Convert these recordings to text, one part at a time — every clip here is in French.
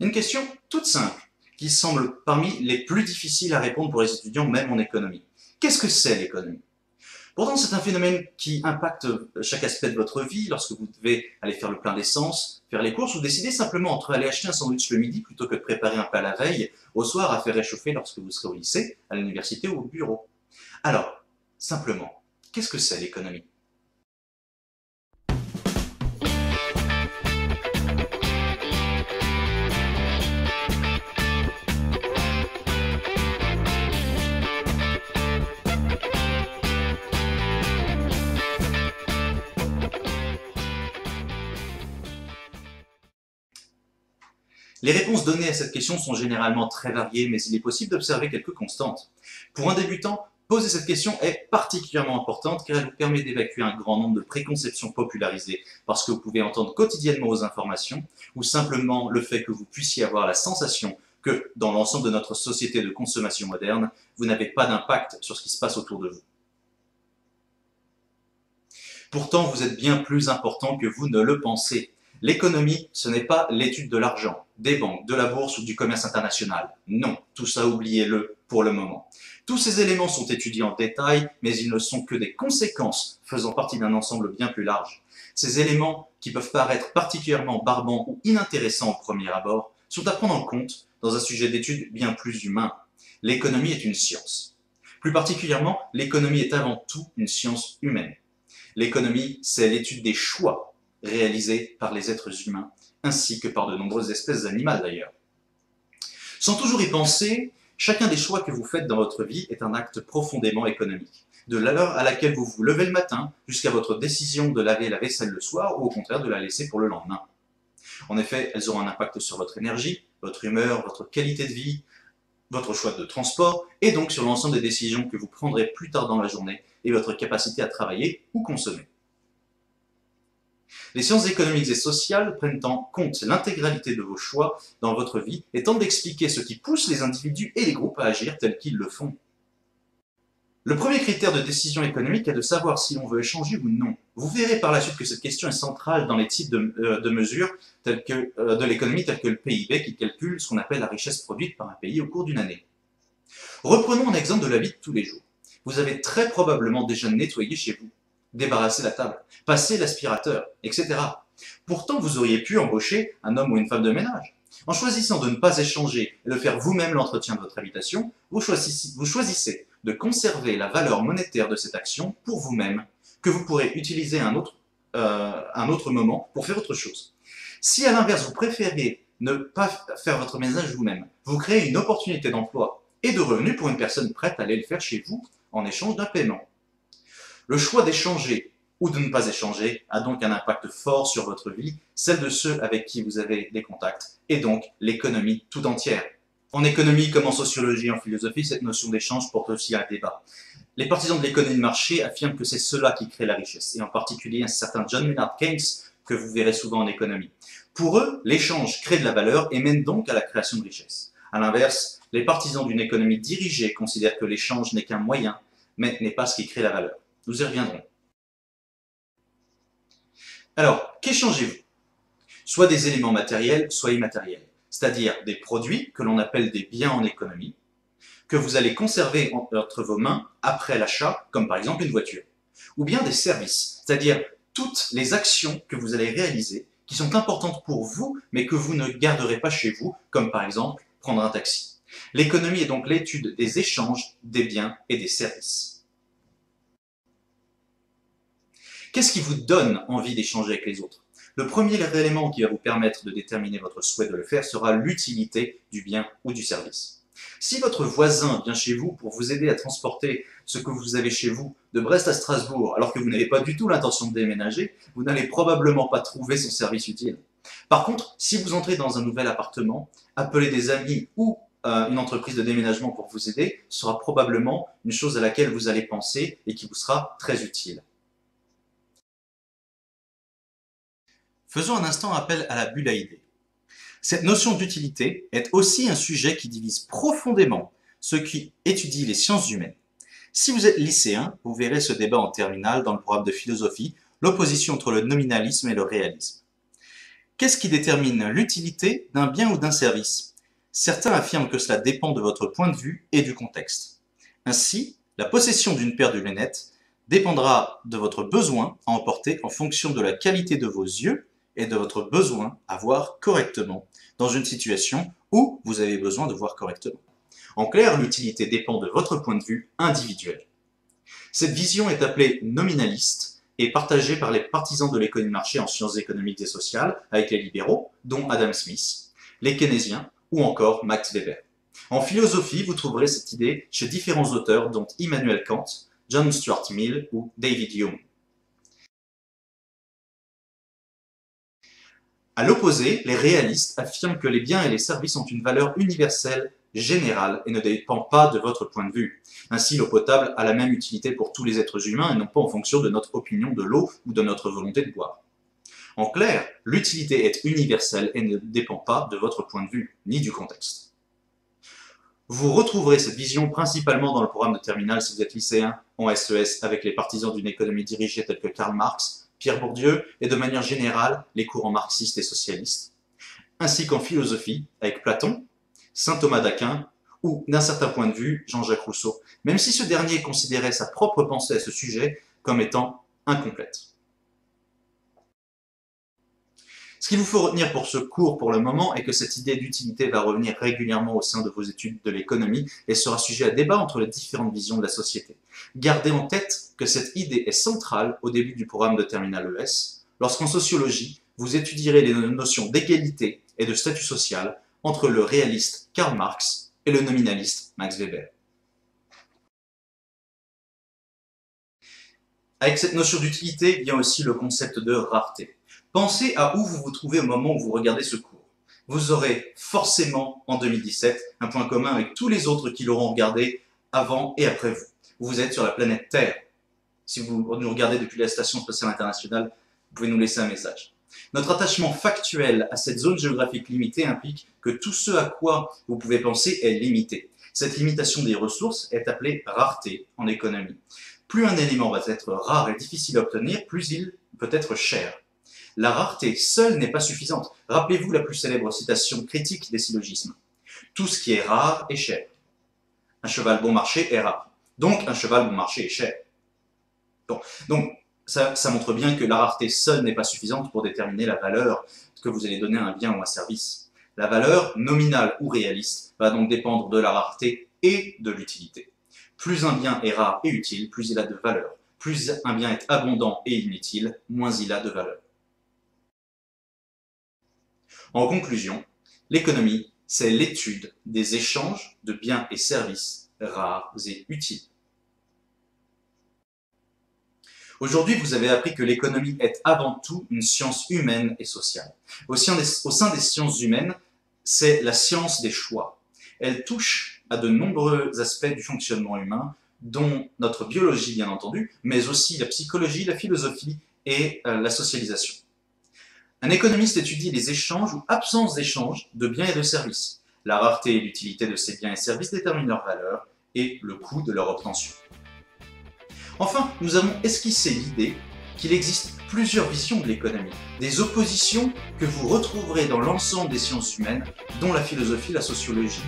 Une question toute simple, qui semble parmi les plus difficiles à répondre pour les étudiants, même en économie. Qu'est-ce que c'est l'économie? Pourtant, c'est un phénomène qui impacte chaque aspect de votre vie lorsque vous devez aller faire le plein d'essence, faire les courses ou décider simplement entre aller acheter un sandwich le midi plutôt que de préparer un plat la veille, au soir à faire réchauffer lorsque vous serez au lycée, à l'université ou au bureau. Alors, simplement, qu'est-ce que c'est l'économie? Les réponses données à cette question sont généralement très variées, mais il est possible d'observer quelques constantes. Pour un débutant, poser cette question est particulièrement importante car elle vous permet d'évacuer un grand nombre de préconceptions popularisées parce que vous pouvez entendre quotidiennement aux informations ou simplement le fait que vous puissiez avoir la sensation que, dans l'ensemble de notre société de consommation moderne, vous n'avez pas d'impact sur ce qui se passe autour de vous. Pourtant, vous êtes bien plus important que vous ne le pensez. L'économie, ce n'est pas l'étude de l'argent, des banques, de la bourse ou du commerce international. Non, tout ça oubliez-le pour le moment. Tous ces éléments sont étudiés en détail, mais ils ne sont que des conséquences faisant partie d'un ensemble bien plus large. Ces éléments, qui peuvent paraître particulièrement barbants ou inintéressants au premier abord, sont à prendre en compte dans un sujet d'étude bien plus humain. L'économie est une science. Plus particulièrement, l'économie est avant tout une science humaine. L'économie, c'est l'étude des choix réalisés par les êtres humains, ainsi que par de nombreuses espèces animales d'ailleurs. Sans toujours y penser, chacun des choix que vous faites dans votre vie est un acte profondément économique. De l'heure à laquelle vous vous levez le matin, jusqu'à votre décision de laver la vaisselle le soir, ou au contraire de la laisser pour le lendemain. En effet, elles auront un impact sur votre énergie, votre humeur, votre qualité de vie, votre choix de transport, et donc sur l'ensemble des décisions que vous prendrez plus tard dans la journée et votre capacité à travailler ou consommer. Les sciences économiques et sociales prennent en compte l'intégralité de vos choix dans votre vie et tentent d'expliquer ce qui pousse les individus et les groupes à agir tels qu'ils le font. Le premier critère de décision économique est de savoir si l'on veut échanger ou non. Vous verrez par la suite que cette question est centrale dans les types de mesures de l'économie telles que le PIB qui calcule ce qu'on appelle la richesse produite par un pays au cours d'une année. Reprenons un exemple de la vie de tous les jours. Vous avez très probablement déjà nettoyé chez vous, débarrassé la table, passé l'aspirateur, etc. Pourtant, vous auriez pu embaucher un homme ou une femme de ménage. En choisissant de ne pas échanger et de faire vous-même l'entretien de votre habitation, vous choisissez de conserver la valeur monétaire de cette action pour vous-même, que vous pourrez utiliser à un autre moment pour faire autre chose. Si à l'inverse, vous préférez ne pas faire votre ménage vous-même, vous créez une opportunité d'emploi et de revenus pour une personne prête à aller le faire chez vous en échange d'un paiement. Le choix d'échanger ou de ne pas échanger a donc un impact fort sur votre vie, celle de ceux avec qui vous avez des contacts, et donc l'économie tout entière. En économie comme en sociologie et en philosophie, cette notion d'échange porte aussi à débat. Les partisans de l'économie de marché affirment que c'est cela qui crée la richesse, et en particulier un certain John Maynard Keynes, que vous verrez souvent en économie. Pour eux, l'échange crée de la valeur et mène donc à la création de richesse. A l'inverse, les partisans d'une économie dirigée considèrent que l'échange n'est qu'un moyen, mais n'est pas ce qui crée la valeur. Nous y reviendrons. Alors, qu'échangez-vous? Soit des éléments matériels, soit immatériels, c'est-à-dire des produits que l'on appelle des biens en économie, que vous allez conserver entre vos mains après l'achat, comme par exemple une voiture, ou bien des services, c'est-à-dire toutes les actions que vous allez réaliser qui sont importantes pour vous, mais que vous ne garderez pas chez vous, comme par exemple prendre un taxi. L'économie est donc l'étude des échanges, des biens et des services. Qu'est-ce qui vous donne envie d'échanger avec les autres? Le premier élément qui va vous permettre de déterminer votre souhait de le faire sera l'utilité du bien ou du service. Si votre voisin vient chez vous pour vous aider à transporter ce que vous avez chez vous de Brest à Strasbourg, alors que vous n'avez pas du tout l'intention de déménager, vous n'allez probablement pas trouver son service utile. Par contre, si vous entrez dans un nouvel appartement, appeler des amis ou une entreprise de déménagement pour vous aider sera probablement une chose à laquelle vous allez penser et qui vous sera très utile. Faisons un instant appel à la bulle à idées. Cette notion d'utilité est aussi un sujet qui divise profondément ceux qui étudient les sciences humaines. Si vous êtes lycéen, vous verrez ce débat en terminale dans le programme de philosophie, l'opposition entre le nominalisme et le réalisme. Qu'est-ce qui détermine l'utilité d'un bien ou d'un service? Certains affirment que cela dépend de votre point de vue et du contexte. Ainsi, la possession d'une paire de lunettes dépendra de votre besoin à emporter en fonction de la qualité de vos yeux et de votre besoin à voir correctement dans une situation où vous avez besoin de voir correctement. En clair, l'utilité dépend de votre point de vue individuel. Cette vision est appelée nominaliste et partagée par les partisans de l'économie de marché en sciences économiques et sociales, avec les libéraux, dont Adam Smith, les keynésiens ou encore Max Weber. En philosophie, vous trouverez cette idée chez différents auteurs dont Immanuel Kant, John Stuart Mill ou David Hume. À l'opposé, les réalistes affirment que les biens et les services ont une valeur universelle, générale et ne dépendent pas de votre point de vue. Ainsi, l'eau potable a la même utilité pour tous les êtres humains et non pas en fonction de notre opinion de l'eau ou de notre volonté de boire. En clair, l'utilité est universelle et ne dépend pas de votre point de vue, ni du contexte. Vous retrouverez cette vision principalement dans le programme de terminale si vous êtes lycéen en SES avec les partisans d'une économie dirigée tels que Karl Marx, Pierre Bourdieu et de manière générale les courants marxistes et socialistes, ainsi qu'en philosophie avec Platon, saint Thomas d'Aquin ou, d'un certain point de vue, Jean-Jacques Rousseau, même si ce dernier considérait sa propre pensée à ce sujet comme étant incomplète. Ce qu'il vous faut retenir pour ce cours pour le moment est que cette idée d'utilité va revenir régulièrement au sein de vos études de l'économie et sera sujet à débat entre les différentes visions de la société. Gardez en tête que cette idée est centrale au début du programme de terminale ES, lorsqu'en sociologie, vous étudierez les notions d'égalité et de statut social entre le réaliste Karl Marx et le nominaliste Max Weber. Avec cette notion d'utilité vient aussi le concept de rareté. Pensez à où vous vous trouvez au moment où vous regardez ce cours. Vous aurez forcément, en 2017, un point commun avec tous les autres qui l'auront regardé avant et après vous. Vous êtes sur la planète Terre. Si vous nous regardez depuis la Station spatiale internationale, vous pouvez nous laisser un message. Notre attachement factuel à cette zone géographique limitée implique que tout ce à quoi vous pouvez penser est limité. Cette limitation des ressources est appelée rareté en économie. Plus un élément va être rare et difficile à obtenir, plus il peut être cher. La rareté seule n'est pas suffisante. Rappelez-vous la plus célèbre citation critique des syllogismes. Tout ce qui est rare est cher. Un cheval bon marché est rare. Donc un cheval bon marché est cher. Bon. Donc ça montre bien que la rareté seule n'est pas suffisante pour déterminer la valeur que vous allez donner à un bien ou un service. La valeur, nominale ou réaliste, va donc dépendre de la rareté et de l'utilité. Plus un bien est rare et utile, plus il a de valeur. Plus un bien est abondant et inutile, moins il a de valeur. En conclusion, l'économie, c'est l'étude des échanges de biens et services rares et utiles. Aujourd'hui, vous avez appris que l'économie est avant tout une science humaine et sociale. Au sein des sciences humaines, c'est la science des choix. Elle touche à de nombreux aspects du fonctionnement humain, dont notre biologie bien entendu, mais aussi la psychologie, la philosophie et la socialisation. Un économiste étudie les échanges ou absence d'échanges de biens et de services. La rareté et l'utilité de ces biens et services déterminent leur valeur et le coût de leur obtention. Enfin, nous avons esquissé l'idée qu'il existe plusieurs visions de l'économie, des oppositions que vous retrouverez dans l'ensemble des sciences humaines, dont la philosophie, la sociologie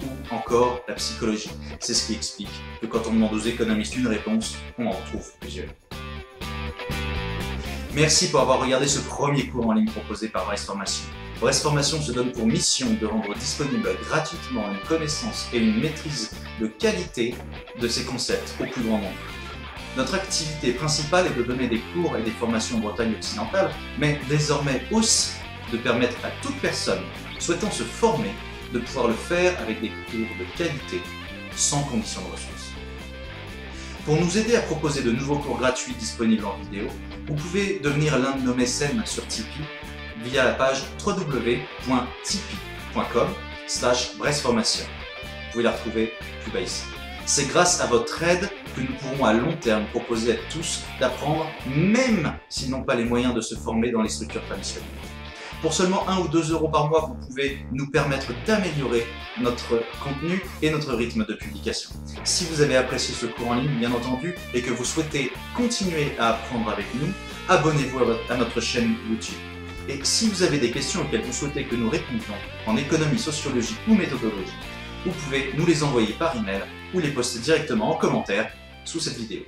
ou encore la psychologie. C'est ce qui explique que quand on demande aux économistes une réponse, on en trouve plusieurs. Merci pour avoir regardé ce premier cours en ligne proposé par Brest Formation. Brest Formation se donne pour mission de rendre disponible gratuitement une connaissance et une maîtrise de qualité de ces concepts au plus grand nombre. Notre activité principale est de donner des cours et des formations en Bretagne occidentale, mais désormais aussi de permettre à toute personne souhaitant se former de pouvoir le faire avec des cours de qualité, sans condition de ressources. Pour nous aider à proposer de nouveaux cours gratuits disponibles en vidéo, vous pouvez devenir l'un de nos mécènes sur Tipeee via la page www.tipeee.com/brestformation. Vous pouvez la retrouver plus bas ici. C'est grâce à votre aide que nous pourrons à long terme proposer à tous d'apprendre, même s'ils n'ont pas les moyens de se former dans les structures traditionnelles. Pour seulement 1 ou 2 euros par mois, vous pouvez nous permettre d'améliorer notre contenu et notre rythme de publication. Si vous avez apprécié ce cours en ligne, bien entendu, et que vous souhaitez continuer à apprendre avec nous, abonnez-vous à notre chaîne YouTube. Et si vous avez des questions auxquelles vous souhaitez que nous répondions en économie sociologique ou méthodologique, vous pouvez nous les envoyer par email ou les poster directement en commentaire sous cette vidéo.